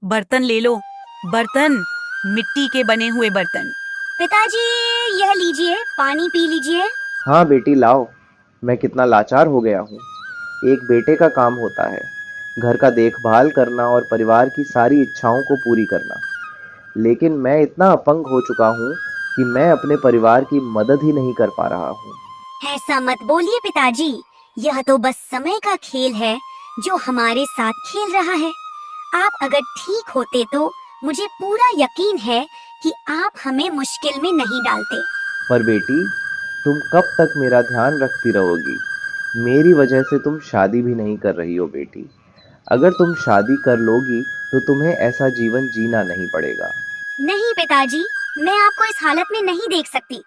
बर्तन ले लो, बर्तन, मिट्टी के बने हुए बर्तन। पिताजी, यह लीजिए, पानी पी लीजिए। हाँ बेटी लाओ। मैं कितना लाचार हो गया हूँ। एक बेटे का काम होता है घर का देखभाल करना और परिवार की सारी इच्छाओं को पूरी करना, लेकिन मैं इतना अपंग हो चुका हूँ कि मैं अपने परिवार की मदद ही नहीं कर पा रहा हूँ। ऐसा मत बोलिए पिताजी, यह तो बस समय का खेल है जो हमारे साथ खेल रहा है। आप अगर ठीक होते तो मुझे पूरा यकीन है कि आप हमें मुश्किल में नहीं डालते। पर बेटी, तुम कब तक मेरा ध्यान रखती रहोगी? मेरी वजह से तुम शादी भी नहीं कर रही हो बेटी। अगर तुम शादी कर लोगी तो तुम्हें ऐसा जीवन जीना नहीं पड़ेगा। नहीं पिताजी, मैं आपको इस हालत में नहीं देख सकती।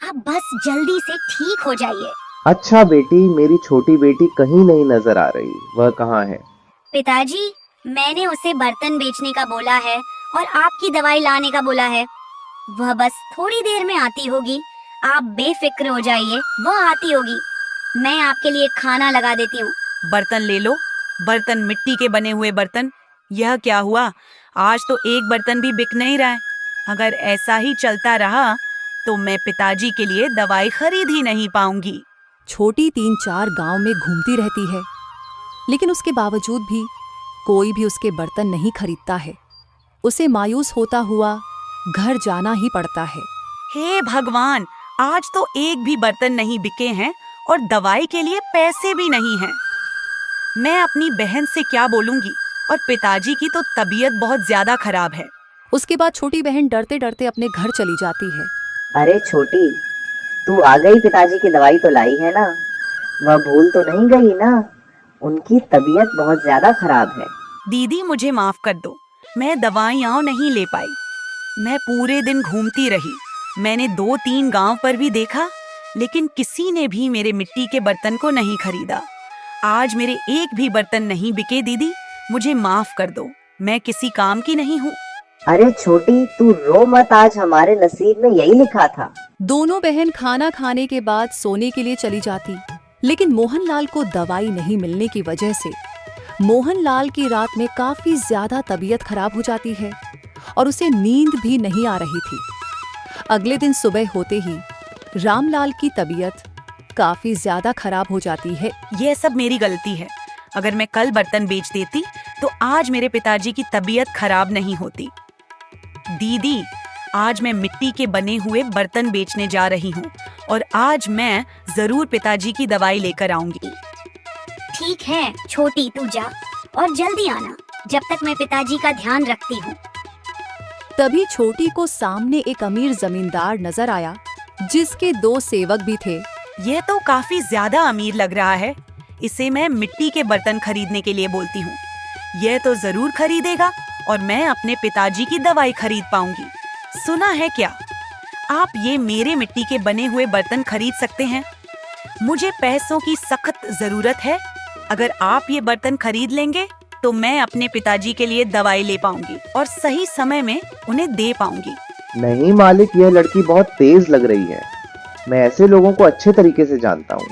आप बस जल्दी से ठीक हो जाइए। अच्छा बेटी, मेरी छोटी बेटी कहीं नहीं नजर आ रही, वह कहाँ है? पिताजी, मैंने उसे बर्तन बेचने का बोला है और आपकी दवाई लाने का बोला है। वह बस थोड़ी देर में आती होगी, आप बेफिक्र हो जाइए, वह आती होगी। मैं आपके लिए खाना लगा देती हूँ। बर्तन ले लो, बर्तन, मिट्टी के बने हुए बर्तन। यह क्या हुआ? आज तो एक बर्तन भी बिक नहीं रहा है। अगर ऐसा ही चलता रहा तो मैं पिताजी के लिए दवाई खरीद ही नहीं पाऊंगी। छोटी 3-4 गांव में घूमती रहती है, लेकिन उसके बावजूद भी कोई भी उसके बर्तन नहीं खरीदता है। उसे मायूस होता हुआ घर जाना ही पड़ता है। हे भगवान, आज तो एक भी बर्तन नहीं बिके हैं और दवाई के लिए पैसे भी नहीं हैं। मैं अपनी बहन से क्या बोलूंगी, और पिताजी की तो तबीयत बहुत ज्यादा खराब है। उसके बाद छोटी बहन डरते डरते अपने घर चली जाती है। अरे छोटी, तू आ गई? पिताजी की दवाई तो लाई है ना? वह भूल तो नहीं गई ना? उनकी तबीयत बहुत ज्यादा खराब है। दीदी मुझे माफ कर दो, मैं दवाइयाँ नहीं ले पाई। मैं पूरे दिन घूमती रही। मैंने 2-3 गांव पर भी देखा, लेकिन किसी ने भी मेरे मिट्टी के बर्तन को नहीं खरीदा। आज मेरे एक भी बर्तन नहीं बिके। दीदी मुझे माफ कर दो, मैं किसी काम की नहीं हूँ। अरे छोटी, तू रो मत, आज हमारे नसीब में यही लिखा था। दोनों बहन खाना खाने के बाद सोने के लिए चली जाती, लेकिन मोहनलाल को दवाई नहीं मिलने की वजह से मोहनलाल की रात में काफी ज्यादा तबीयत खराब हो जाती है और उसे नींद भी नहीं आ रही थी। अगले दिन सुबह होते ही रामलाल की तबीयत काफी ज्यादा खराब हो जाती है। यह सब मेरी गलती है। अगर मैं कल बर्तन बेच देती तो आज मेरे पिताजी की तबीयत खराब नहीं होती। दीदी, आज मैं मिट्टी के बने हुए बर्तन बेचने जा रही हूँ और आज मैं जरूर पिताजी की दवाई लेकर आऊंगी। ठीक है छोटी, तू जा और जल्दी आना, जब तक मैं पिताजी का ध्यान रखती हूँ। तभी छोटी को सामने एक अमीर जमींदार नजर आया, जिसके 2 सेवक भी थे। यह तो काफी ज्यादा अमीर लग रहा है। इसे मैं मिट्टी के बर्तन खरीदने के लिए बोलती हूँ। यह तो जरूर खरीदेगा और मैं अपने पिताजी की दवाई खरीद पाऊंगी। सुना है क्या? आप ये मेरे मिट्टी के बने हुए बर्तन खरीद सकते हैं। मुझे पैसों की सख्त जरूरत है। अगर आप ये बर्तन खरीद लेंगे तो मैं अपने पिताजी के लिए दवाई ले पाऊंगी और सही समय में उन्हें दे पाऊंगी। नहीं मालिक, यह लड़की बहुत तेज लग रही है। मैं ऐसे लोगों को अच्छे तरीके से जानता हूँ।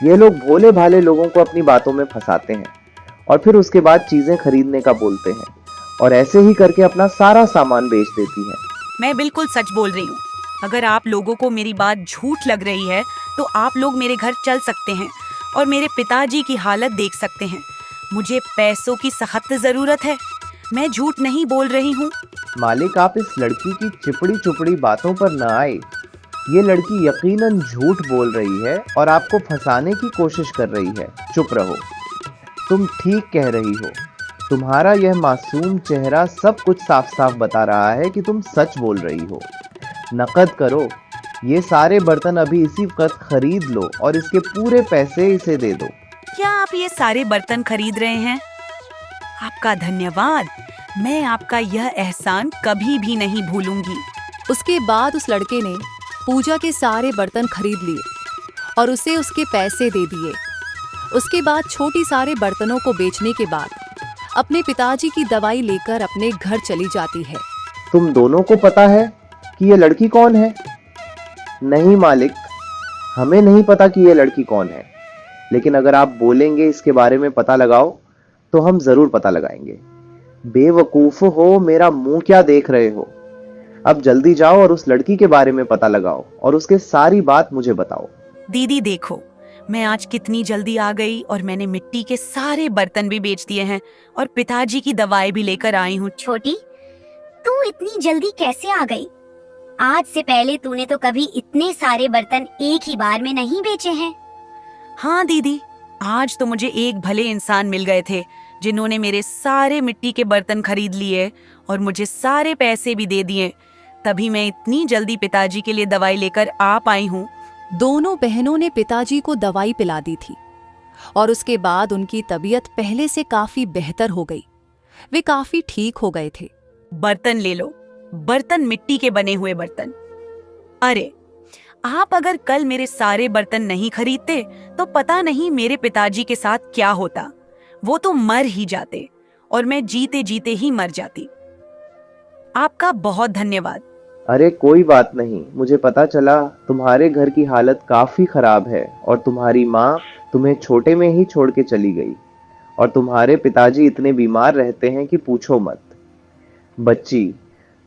ये लोग भोले भाले लोगों को अपनी बातों में फंसाते हैं और फिर उसके बाद चीजें खरीदने का बोलते हैं और ऐसे ही करके अपना सारा सामान बेच देती है। मैं बिल्कुल सच बोल रही हूँ। अगर आप लोगों को मेरी बात झूठ लग रही है तो आप लोग मेरे घर चल सकते हैं और मेरे पिताजी की हालत देख सकते हैं। मुझे पैसों की सख्त जरूरत है, मैं झूठ नहीं बोल रही हूँ। मालिक, आप इस लड़की की चिपड़ी चुपड़ी बातों पर न आए। ये लड़की यकीनन झूठ बोल रही है और आपको फंसाने की कोशिश कर रही है। चुप रहो, तुम ठीक कह रही हो। तुम्हारा यह मासूम चेहरा सब कुछ साफ साफ बता रहा है कि तुम सच बोल रही हो। नकद करो, ये सारे बर्तन अभी इसी वक्त खरीद लो और इसके पूरे पैसे इसे दे दो। क्या आप ये सारे बर्तन खरीद रहे हैं? आपका धन्यवाद, मैं आपका यह एहसान कभी भी नहीं भूलूंगी। उसके बाद उस लड़के ने पूजा के सारे बर्तन खरीद लिए और उसे उसके पैसे दे दिए। उसके बाद छोटी सारे बर्तनों को बेचने के बाद अपने पिताजी की दवाई लेकर अपने घर चली जाती है। तुम दोनों को पता है कि ये लड़की कौन है? नहीं मालिक, हमें नहीं पता कि ये लड़की कौन है, लेकिन अगर आप बोलेंगे इसके बारे में पता लगाओ तो हम जरूर पता लगाएंगे। बेवकूफ हो, मेरा मुंह क्या देख रहे हो? अब जल्दी जाओ और उस लड़की के बारे में पता लगाओ और उसके सारी बात मुझे बताओ। दीदी देखो, मैं आज कितनी जल्दी आ गई और मैंने मिट्टी के सारे बर्तन भी बेच दिए हैं और पिताजी की दवाई भी लेकर आई हूँ। छोटी, तू इतनी जल्दी कैसे आ गई? आज से पहले तूने तो कभी इतने सारे बर्तन एक ही बार में नहीं बेचे हैं। हाँ दीदी, आज तो मुझे एक भले इंसान मिल गए थे जिन्होंने मेरे सारे मिट्टी के बर्तन खरीद लिए और मुझे सारे पैसे भी दे दिए। तभी मैं इतनी जल्दी पिताजी के लिए दवाई लेकर आ पाई हूँ। दोनों बहनों ने पिताजी को दवाई पिला दी थी और उसके बाद उनकी तबीयत पहले से काफी बेहतर हो गई। वे काफी ठीक हो गए थे। बर्तन ले लो, बर्तन मिट्टी के बने हुए बर्तन। अरे, आप अगर कल मेरे सारे बर्तन नहीं खरीदते तो पता नहीं मेरे पिताजी के साथ क्या होता। वो तो मर ही जाते और मैं जीते जीते ही मर जाती। आपका बहुत धन्यवाद। अरे कोई बात नहीं, मुझे पता चला तुम्हारे घर की हालत काफी खराब है और तुम्हारी माँ तुम्हें छोटे में ही छोड़ के चली गई और तुम्हारे पिताजी इतने बीमार रहते हैं कि पूछो मत। बच्ची,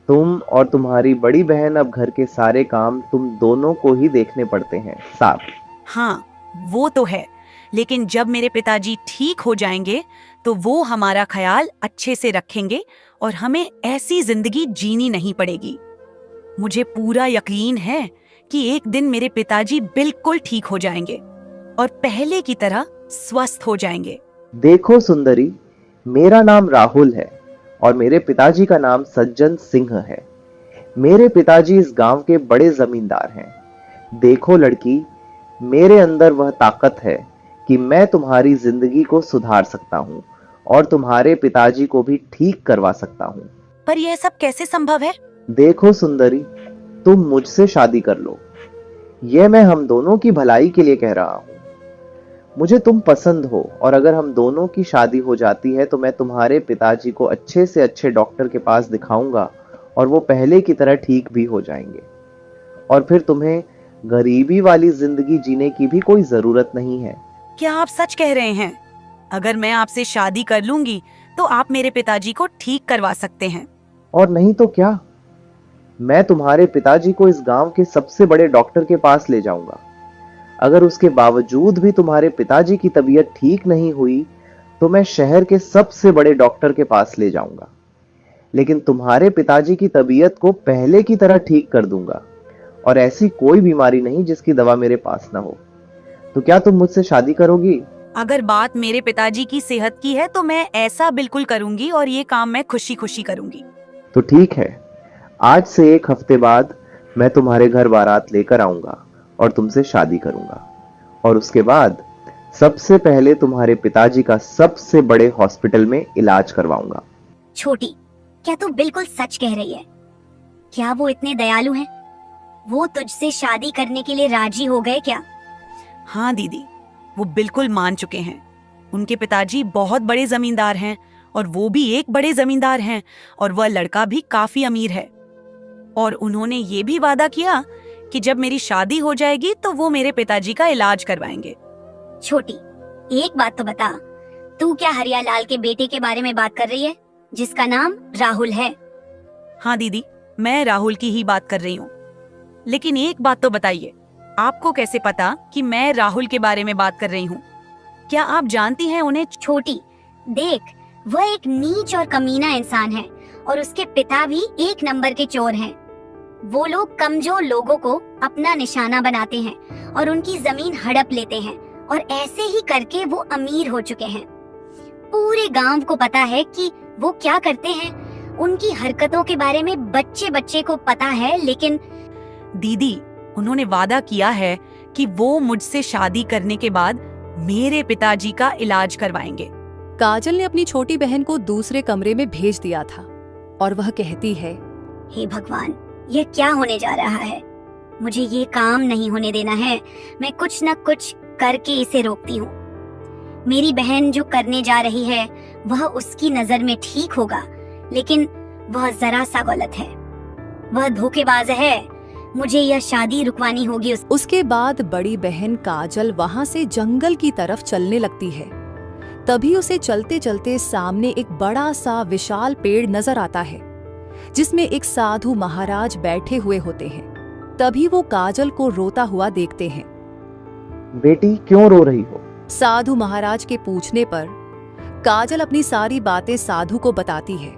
तुम और तुम्हारी बड़ी बहन अब घर के सारे काम तुम दोनों को ही देखने पड़ते हैं साफ। हाँ, वो तो है, लेकिन जब मेरे पिताजी ठीक हो जाएंगे तो वो हमारा ख्याल अच्छे से रखेंगे और हमें ऐसी जिंदगी जीनी नहीं पड़ेगी। मुझे पूरा यकीन है कि एक दिन मेरे पिताजी बिल्कुल ठीक हो जाएंगे और पहले की तरह स्वस्थ हो जाएंगे। देखो सुंदरी, मेरा नाम राहुल है और मेरे पिताजी का नाम सज्जन सिंह है। मेरे पिताजी इस गांव के बड़े जमींदार हैं। देखो लड़की, मेरे अंदर वह ताकत है कि मैं तुम्हारी जिंदगी को सुधार सकता हूँ और तुम्हारे पिताजी को भी ठीक करवा सकता हूँ। पर यह सब कैसे संभव है? देखो सुंदरी, तुम मुझसे शादी कर लो। यह मैं हम दोनों की भलाई के लिए कह रहा हूँ। मुझे तुम पसंद हो और अगर हम दोनों की शादी हो जाती है तो मैं तुम्हारे पिताजी को अच्छे से अच्छे डॉक्टर के पास दिखाऊंगा और वो पहले की तरह ठीक भी हो जाएंगे और फिर तुम्हें गरीबी वाली जिंदगी जीने की भी कोई जरूरत नहीं है। क्या आप सच कह रहे हैं? अगर मैं आपसे शादी कर लूंगी तो आप मेरे पिताजी को ठीक करवा सकते हैं। और नहीं तो क्या, मैं तुम्हारे पिताजी को इस गांव के सबसे बड़े डॉक्टर के पास ले जाऊंगा। अगर उसके बावजूद भी तुम्हारे पिताजी की तबीयत ठीक नहीं हुई तो मैं शहर के सबसे बड़े डॉक्टर के पास ले जाऊंगा, लेकिन तुम्हारे पिताजी की तबीयत को पहले की तरह ठीक कर दूंगा और ऐसी कोई बीमारी नहीं जिसकी दवा मेरे पास ना हो। तो क्या तुम मुझसे शादी करोगी? अगर बात मेरे पिताजी की सेहत की है तो मैं ऐसा बिल्कुल करूंगी और ये काम मैं खुशी खुशी करूंगी। तो ठीक है, आज से 1 हफ्ते बाद मैं तुम्हारे घर बारात लेकर आऊंगा और तुमसे शादी करूंगा और उसके बाद सबसे पहले तुम्हारे पिताजी का सबसे बड़े हॉस्पिटल में इलाज करवाऊंगा। छोटी, क्या तू बिल्कुल सच कह रही है? क्या वो इतने दयालु हैं? वो तुझसे शादी करने के लिए राजी हो गए क्या? हाँ दीदी, वो बिल्कुल मान चुके हैं। उनके पिताजी बहुत बड़े जमींदार हैं और वो भी एक बड़े जमींदार हैं और वह लड़का भी काफी अमीर है और उन्होंने ये भी वादा किया कि जब मेरी शादी हो जाएगी तो वो मेरे पिताजी का इलाज करवाएंगे। छोटी, एक बात तो बता, तू क्या हरियालाल के बेटे के बारे में बात कर रही है जिसका नाम राहुल है? हाँ दीदी, मैं राहुल की ही बात कर रही हूँ। लेकिन एक बात तो बताइए, आपको कैसे पता कि मैं राहुल के बारे में बात कर रही हूँ? क्या आप जानती हैं उन्हें? छोटी, देख, वह एक नीच और कमीना इंसान है और उसके पिता भी एक नंबर के चोर हैं। वो लोग कमजोर लोगों को अपना निशाना बनाते हैं और उनकी जमीन हड़प लेते हैं और ऐसे ही करके वो अमीर हो चुके हैं। पूरे गांव को पता है कि वो क्या करते हैं। उनकी हरकतों के बारे में बच्चे बच्चे को पता है, लेकिन दीदी, उन्होंने वादा किया है कि वो मुझसे शादी करने के बाद मेरे पिताजी का इलाज करवाएंगे। काजल ने अपनी छोटी बहन को दूसरे कमरे में भेज दिया था और वह कहती है, हे भगवान, ये क्या होने जा रहा है? मुझे ये काम नहीं होने देना है। मैं कुछ न कुछ करके इसे रोकती हूँ। मेरी बहन जो करने जा रही है वह उसकी नजर में ठीक होगा, लेकिन वह जरा सा गलत है। वह धोखेबाज है। मुझे यह शादी रुकवानी होगी। उसके बाद बड़ी बहन काजल वहां से जंगल की तरफ चलने लगती है। तभी उसे चलते चलते सामने एक बड़ा सा विशाल पेड़ नजर आता है, जिसमें एक साधु महाराज बैठे हुए होते हैं। तभी वो काजल को रोता हुआ देखते हैं। बेटी क्यों रो रही हो? साधु महाराज के पूछने पर काजल अपनी सारी बातें साधु को बताती है।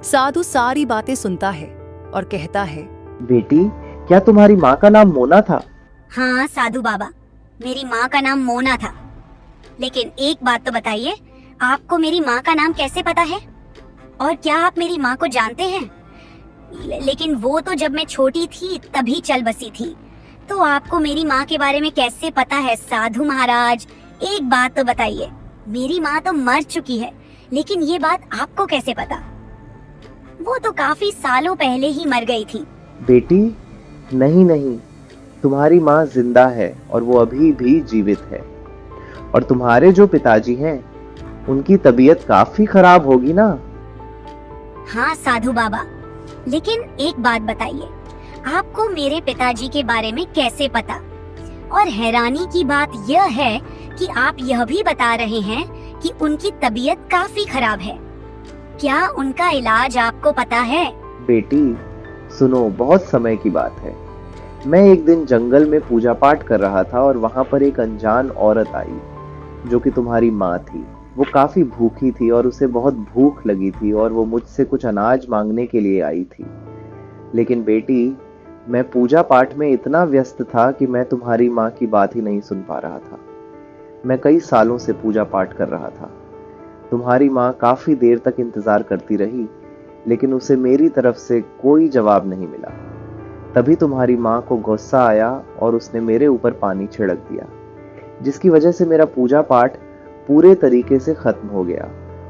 साधु सारी बातें सुनता है और कहता है, बेटी क्या तुम्हारी माँ का नाम मोना था? हाँ साधु बाबा, मेरी माँ का नाम मोना था। लेकिन एक बात तो बताइए, आपको मेरी माँ का नाम कैसे पता है? और क्या आप मेरी माँ को जानते हैं? लेकिन वो तो जब मैं छोटी थी तभी चल बसी थी, तो आपको मेरी माँ के बारे में कैसे पता है साधु महाराज? एक बात तो बताइए, मेरी माँ तो मर चुकी है, लेकिन ये बात आपको कैसे पता? वो तो काफी सालों पहले ही मर गई थी। बेटी नहीं नहीं, तुम्हारी माँ जिंदा है और वो अभी भी जीवित है। और तुम्हारे जो पिताजी हैं उनकी तबीयत काफी खराब होगी ना? हाँ साधु बाबा, लेकिन एक बात बताइए, आपको मेरे पिताजी के बारे में कैसे पता? और हैरानी की बात यह है कि आप यह भी बता रहे हैं कि उनकी तबीयत काफी खराब है। क्या उनका इलाज आपको पता है? बेटी सुनो, बहुत समय की बात है। मैं एक दिन जंगल में पूजा पाठ कर रहा था और वहां पर एक अनजान औरत आई जो कि तुम्हारी माँ थी। वो काफी भूखी थी और उसे बहुत भूख लगी थी और वो मुझसे कुछ अनाज मांगने के लिए आई थी। लेकिन बेटी मैं पूजा पाठ में इतना व्यस्त था कि मैं तुम्हारी माँ की बात ही नहीं सुन पा रहा था। मैं कई सालों से पूजा पाठ कर रहा था। तुम्हारी माँ काफी देर तक इंतजार करती रही, लेकिन उसे मेरी तरफ से कोई जवाब नहीं मिला। तभी तुम्हारी माँ को गुस्सा आया और उसने मेरे ऊपर पानी छिड़क दिया, जिसकी वजह से मेरा पूजा पाठ पूरे तरीके से खत्म हो गया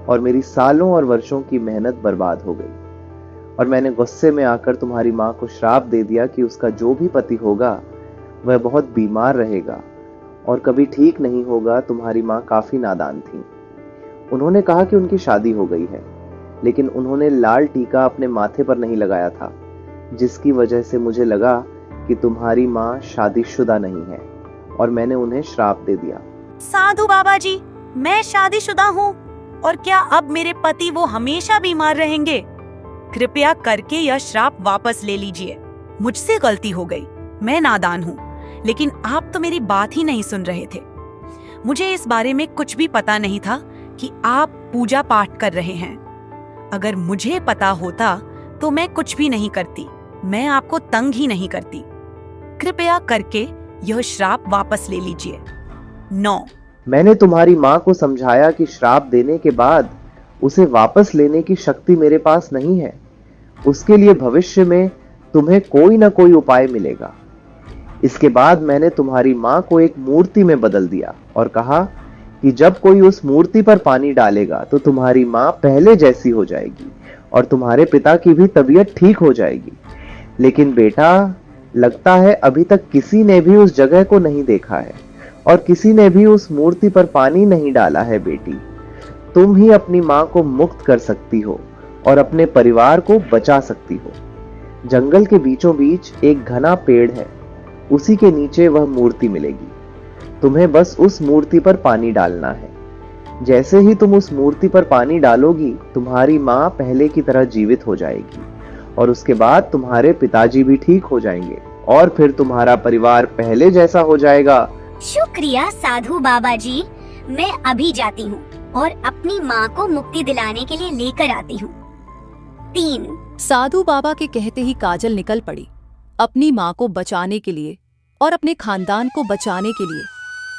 और मेरी सालों और वर्षों की मेहनत बर्बाद हो गई। और मैंने गुस्से में आकर तुम्हारी माँ को श्राप दे दिया कि उसका जो भी पति होगा वह बहुत बीमार रहेगा और कभी ठीक नहीं होगा। तुम्हारी माँ काफी नादान थी। उन्होंने कहा कि उनकी शादी हो गई है, लेकिन उन्होंने लाल टीका अपने माथे पर नहीं लगाया था, जिसकी वजह से मुझे लगा कि तुम्हारी माँ शादीशुदा नहीं है और मैंने उन्हें श्राप दे दिया। साधु बाबा जी, मैं शादीशुदा हूँ और क्या अब मेरे पति वो हमेशा बीमार रहेंगे? कृपया करके यह श्राप वापस ले लीजिए। मुझसे गलती हो गई, मैं नादान हूँ, लेकिन आप तो मेरी बात ही नहीं सुन रहे थे। मुझे इस बारे में कुछ भी पता नहीं था कि आप पूजा पाठ कर रहे हैं। अगर मुझे पता होता तो मैं कुछ भी नहीं करती, मैं आपको तंग ही नहीं करती। कृपया करके यह श्राप वापस ले लीजिए। 9। मैंने तुम्हारी माँ को समझाया कि श्राप देने के बाद उसे वापस लेने की शक्ति मेरे पास नहीं है। उसके लिए भविष्य में तुम्हें कोई ना कोई उपाय मिलेगा। इसके बाद मैंने तुम्हारी माँ को एक मूर्ति में बदल दिया और कहा कि जब कोई उस मूर्ति पर पानी डालेगा तो तुम्हारी माँ पहले जैसी हो जाएगी और तुम्हारे पिता की भी तबीयत ठीक हो जाएगी। लेकिन बेटा, लगता है अभी तक किसी ने भी उस जगह को नहीं देखा है और किसी ने भी उस मूर्ति पर पानी नहीं डाला है। बेटी, तुम ही अपनी माँ को मुक्त कर सकती हो और अपने परिवार को बचा सकती हो। जंगल के बीचों बीच एक घना पेड़ है, उसी के नीचे वह मूर्ति मिलेगी। तुम्हें बस उस मूर्ति पर पानी डालना है। जैसे ही तुम उस मूर्ति पर पानी डालोगी, तुम्हारी माँ पहले की तरह जीवित हो जाएगी और उसके बाद तुम्हारे पिताजी भी ठीक हो जाएंगे और फिर तुम्हारा परिवार पहले जैसा हो जाएगा। शुक्रिया साधु बाबा जी, मैं अभी जाती हूँ और अपनी माँ को मुक्ति दिलाने के लिए लेकर आती हूँ। 3। साधु बाबा के कहते ही काजल निकल पड़ी अपनी माँ को बचाने के लिए और अपने खानदान को बचाने के लिए।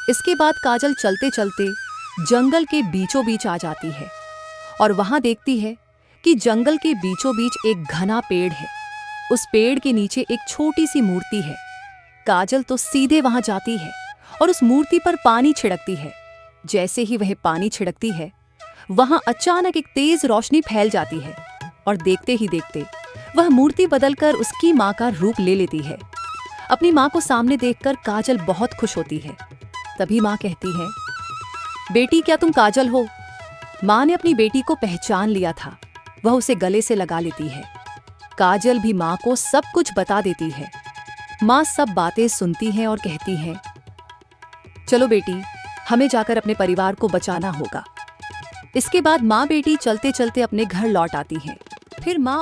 इसके बाद काजल चलते चलते जंगल के बीचों बीच आ जाती है और वहां देखती है कि जंगल के बीचों बीच एक घना पेड़ है। उस पेड़ के नीचे एक छोटी सी मूर्ति है। काजल तो सीधे वहां जाती है और उस मूर्ति पर पानी छिड़कती है। जैसे ही वह पानी छिड़कती है, वहां अचानक एक तेज रोशनी फैल जाती है और देखते ही देखते वह मूर्ति बदलकर उसकी माँ का रूप ले लेती है। अपनी माँ को सामने देखकर काजल बहुत खुश होती है। तभी माँ कहती है, बेटी क्या तुम काजल हो? माँ ने अपनी बेटी को पहचान लिया था। वह उसे गले से लगा लेती है। काजल भी माँ को सब कुछ बता देती है। माँ सब बातें सुनती है और कहती है, चलो बेटी, हमें जाकर अपने परिवार को बचाना होगा। इसके बाद माँ बेटी चलते चलते अपने घर लौट आती हैं। फिर माँ